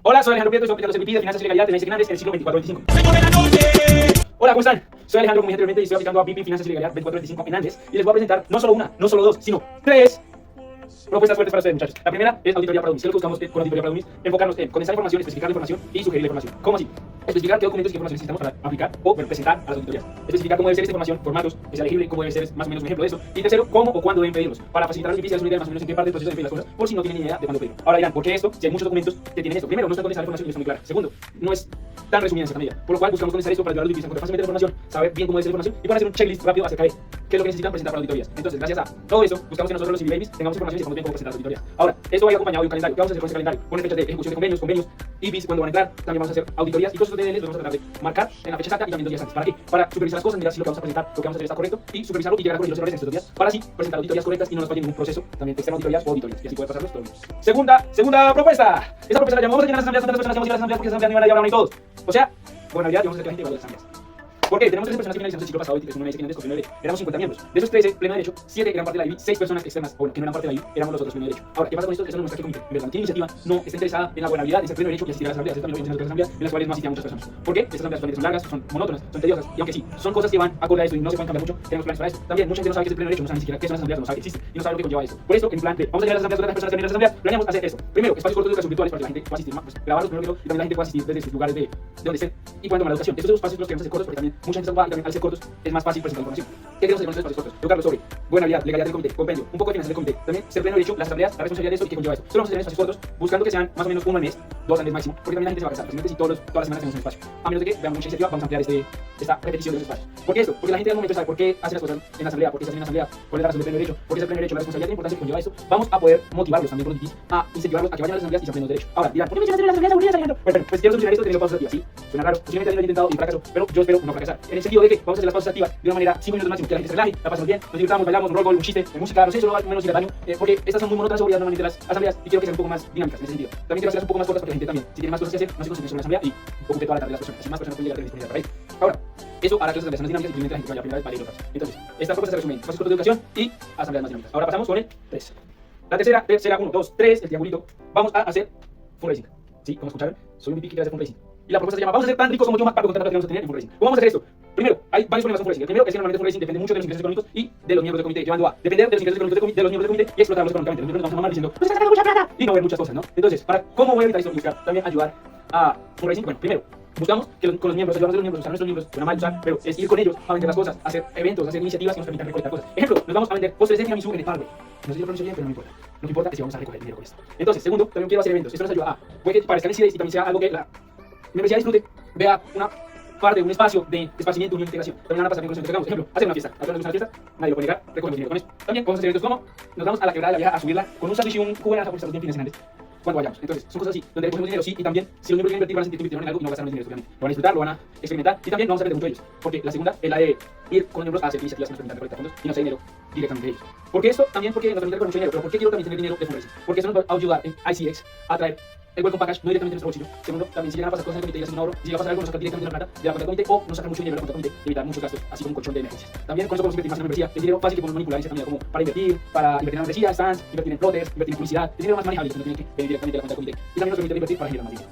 Hola, soy Alejandro Prieto y estoy aplicando CPP de Finanzas y Legalidad de Nancy Hernández en el siglo 24-25. ¡Señor de la noche! Hola, ¿cómo están? Soy Alejandro, como dije anteriormente, y estoy aplicando a VP Finanzas y Legalidad 24-25 en Andes. Y les voy a presentar no solo una, no solo dos, sino tres propuestas fuertes para ustedes, muchachos. La primera es auditoría para dummies. ¿Qué es lo que buscamos con auditoría para dummies? Enfocarnos en condensar información, especificar la información y sugerir la información. ¿Cómo así? Especificar qué documentos y información necesitamos para aplicar o presentar a las auditorías. Especificar cómo debe ser esta información, formatos, que sea legible, cómo debe ser más o menos un ejemplo de eso. Y tercero, cómo o cuándo deben pedirlos. Para facilitar a los VPs una idea más o menos en qué parte del proceso deben pedir las cosas, por si no tienen ni idea de cuándo pedirlo. Ahora dirán, ¿por qué esto? Si hay muchos documentos que tienen esto. Primero, no está condensada la información y no está muy clara. Segundo, no es tan resumida en cierta medida. Por lo cual buscamos condensar esto para ayudar a los VPs a encontrar fácilmente la información, saber bien cómo debe ser la información y para hacer un checklist rápido acerca de qué es lo que necesitan presentar para auditorías. Entonces, gracias a todo eso, buscamos que nosotros los CB Babies tengamos información y sepamos bien cómo presentar las auditorías. Ahora, esto va acompañado de un calendario. ¿Qué vamos a hacer con ese calendario? Poner fechas de ejecución de convenios, IBIs cuando van a entrar, también vamos a hacer auditorías y todos estos DLs los vamos a tratar de marcar en la fecha exacta y también 2 días antes. ¿Para qué? Para supervisar las cosas, mirar si lo que vamos a presentar, lo que vamos a hacer está correcto y supervisarlo y llegar a corregir los errores en estos 2 días para así presentar auditorías correctas y no nos falle ningún proceso, también externo auditorías o auditorías y así poder pasarlos todo bien. Segunda propuesta. Esta propuesta la llamamos a llenar las asambleas con las personas que vamos a ir a las asambleas porque esas asambleas no van a llevar a y todos. O sea, gobernabilidad y vamos a hacer que la gente vaya a las asambleas. ¿Por qué? Tenemos 13 personas que finalizamos el ciclo pasado y es una dice que no es derecho. Éramos 50 miembros. De esos 13, pleno derecho, 7 eran parte de la IBI, 6 personas externas, o que no eran parte de la IBI, éramos los otros pleno derecho. Ahora, ¿qué pasa con esto? Eso no muestra que comité, en verdad, tiene iniciativa, no está interesada en la gobernabilidad, en ser pleno derecho y asistir a las asambleas. Esto también lo vimos en las asambleas en las cuales no asistían muchas personas. ¿Por qué? Estas asambleas son largas, son monótonas, son tediosas, y aunque sí, son cosas que van acorde a eso y no se pueden cambiar mucho, tenemos planes para esto. También, mucha gente no sabe qué es el pleno derecho, no sabe ni siquiera qué son las asambleas, no sabe que existe y no sabe lo que conlleva eso. Por eso, en plan de, vamos a llegar a las asambleas, todas las personas que vienen a las asambleas, planeamos hacer esto. Primero, espacios cortos de educación virtuales para que la gente pueda asistir más, pues, grabarlos primero que todo, y también la gente pueda asistir desde sus lugares de donde estén y cuando toma la educación. Estos son los espacios los queremos hacer cortos porque también mucha gente se ocupa y también al ser cortos es más fácil presentar información. ¿Qué queremos hacer con estos espacios cortos? Educarlos sobre gobernabilidad, legalidad del comité, compendio, un poco de finanzas del comité, también ser pleno derecho, las asambleas, la responsabilidad de eso y qué conlleva eso. Solo vamos a hacer espacios cortos, buscando que sean más o menos uno al mes, 2 al mes máximo, porque también la gente se va a cansar. Simplemente si todas las semanas tenemos un espacio. A menos de que veamos mucha iniciativa, vamos a ampliar esta repetición de los espacios. ¿Por qué esto? Porque la gente al momento sabe por qué hace las cosas en la asamblea, por qué se hacen en la asamblea, cuál es la razón del pleno derecho, por qué es el pleno derecho, la responsabilidad y la importancia que conlleva eso. Vamos a poder motivarlos también por los VPs a incentivarlos a que vayan a las asambleas y se aprendan derecho. Ahora, dirán, ¿por qué mencionas las asambleas aburridas, Alejandro? Bueno, pues quiero solucionar esto teniendo pausas activas, ¿sí? Suena raro, posiblemente lo he intentado y fracasó, pero yo espero no fracasar. En el sentido de que vamos a hacer las pausas activas de una manera 5 minutos máximo, que la gente se relaje, la pasamos bien, nos divirtamos, bailamos, un roll, un chiste, de música, no sé, solo menos ir al baño, porque estas son muy monótonas seguridad normalmente las asambleas y quiero que sean un poco más dinámicas en ese sentido. También quiero hacerlas un poco más cortas porque la gente también, si tiene más cosas que hacer, no se concentre sobre la asamblea y ocupe toda la tarde de las personas, así más personas pueden llegar a tener disponibilidad para ir. Ahora, eso hará que las asambleas sean más dinámicas y simplemente la gente vaya a primera vez para ir otras. Entonces, esta propuesta se resume en espacios cortos de educación y asambleas más dinámicas. Ahora pasamos con el 3. La tercera será 1, 2, 3, el triangulito. Vamos a hacer fundraising. Sí, como escucharon, soy un VP que quiere hacer fundraising. Y la propuesta se llama, vamos a ser tan ricos como Tío Mac para contar lo que vamos a tener en fundraising. ¿Cómo vamos a hacer esto? Primero, hay varios problemas con fundraising. El primero es que normalmente fundraising depende mucho de los ingresos económicos y de los miembros del comité, llevando a depender de los ingresos económicos de los miembros del comité y explotarlos económicamente. Los miembros nos vamos a mamar diciendo, pues está sacando mucha plata y no ver muchas cosas, ¿no? Entonces, ¿cómo voy a evitar esto? Buscar también ayudar a fundraising. Bueno, primero, buscamos que con los miembros, ayudamos a los miembros, usar nuestros miembros, suena mal usar, pero es ir con ellos a vender las cosas, hacer eventos, hacer iniciativas que nos permitan recolectar cosas. Ejemplo, nos vamos a vender postres de tiramisú en el Parkway. No sé si lo pronuncio bien, pero no me importa. Lo que importa es que vamos a recoger dinero con esto. Entonces, segundo, también quiero hacer eventos. Esto nos ayuda a, puede que parezcan incidentes y también sea algo que la membresía disfrute, vea una parte, un espacio de esparcimiento, unión e integración. También van a pasar bien con los eventos que hagamos. Ejemplo, hacer una fiesta. A todos nos gusta una fiesta, nadie lo puede negar, recogemos dinero con esto. También podemos hacer eventos como, nos vamos a la quebrada de la vieja a subirla con un sándwich y un jugo de naranja porque estamos bien financieros cuando vayamos. Entonces, son cosas así, donde recogemos dinero, sí, y también, si los miembros quieren invertir, van a sentir que invirtieron en algo y no gastaron el dinero, obviamente. Lo van a disfrutar, lo van a experimentar, y también vamos a aprender mucho de ellos. Porque la segunda es la de ir con los miembros a hacer iniciativas que nos permitan recolectar fondos y no hacer dinero directamente de ellos. ¿Por qué esto? También porque nos permite recoger mucho dinero, pero ¿por qué quiero también tener dinero de fundraising? Porque eso nos va a ayudar en ICX a traer el welcome package no directamente en nuestro bolsillo. Segundo, también si llegan a pasar cosas en el comité y hacen un ahorro, si llega a pasar algo, nos sacan directamente la plata de la cuenta del comité o nos sacan mucho dinero de la cuenta del comité y evitar muchos gastos, así como un colchón de emergencias. También con eso podemos invertir más en la membresía. El dinero fácil que podemos manipular en cierta medida, como para invertir en la membresía, stands, invertir en plotters, invertir en publicidad. El dinero más manejable que no tiene que venir directamente de la cuenta del comité. Y también nos permite invertir para generar más dinero.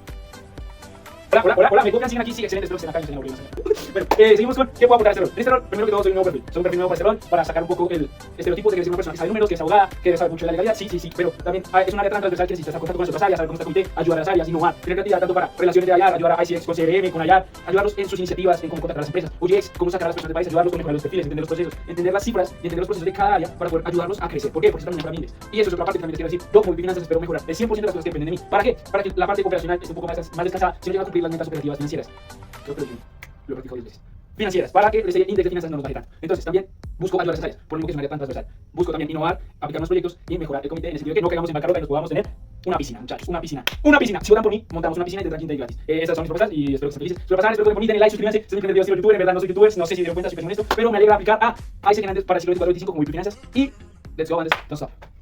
Hola, me copian, siguen aquí, sí, excelente, espero que estén acá y no se bueno, seguimos con ¿qué puedo aportar a este rol? En este rol, primero que todo, soy un nuevo perfil. Soy un perfil nuevo para este rol, para sacar un poco el estereotipo de que es una persona que sabe números, que es abogada, que sabe mucho de la legalidad, sí, pero también es un área transversal que necesita estar en contacto con las otras áreas, saber cómo está el comité, ayudar a las áreas, innovar, tener creatividad tanto para relaciones de IAR, ayudar a ICX con CRM, con IAR, ayudarlos en sus iniciativas, en cómo contactar a las empresas, UX, cómo sacar a las personas del país, ayudarlos a mejorar los perfiles, entender los procesos, entender las cifras y entender los procesos de cada área para poder ayudarlos a crecer. ¿Por qué? Porque están también para miles. Y eso es otra parte que también les quiero decir. Yo, como finanzas, espero mejorar el 100% de las cosas que dependen de mí. ¿Para qué? Para que la parte operacional esté un poco más descansada, si no llega a cumplir las metas operativas financieras. Creo que lo he practicado 10 veces. Financieras, para que el índice de finanzas no nos baje tanto. Entonces, también busco ayudar a esas áreas, por lo mismo que es un área tan transversal. Busco también innovar, aplicar más proyectos y mejorar el comité en el sentido de que no caigamos en bancarrota y nos podamos tener una piscina, muchachos, una piscina. Si votan por mí, montamos una piscina y tendrán quinta y gratis. Estas son mis propuestas y espero que estén felices. Espero pasar, espero que me denle like, suscríbanse. Soy mi primer video estilo youtuber, en verdad no soy youtuber, no sé si dieron cuenta, soy pésimo en esto, pero me alegra aplicar a Isaac Hernández para el siglo 24-25 como VP Finanzas y let's go, Andes, don't stop.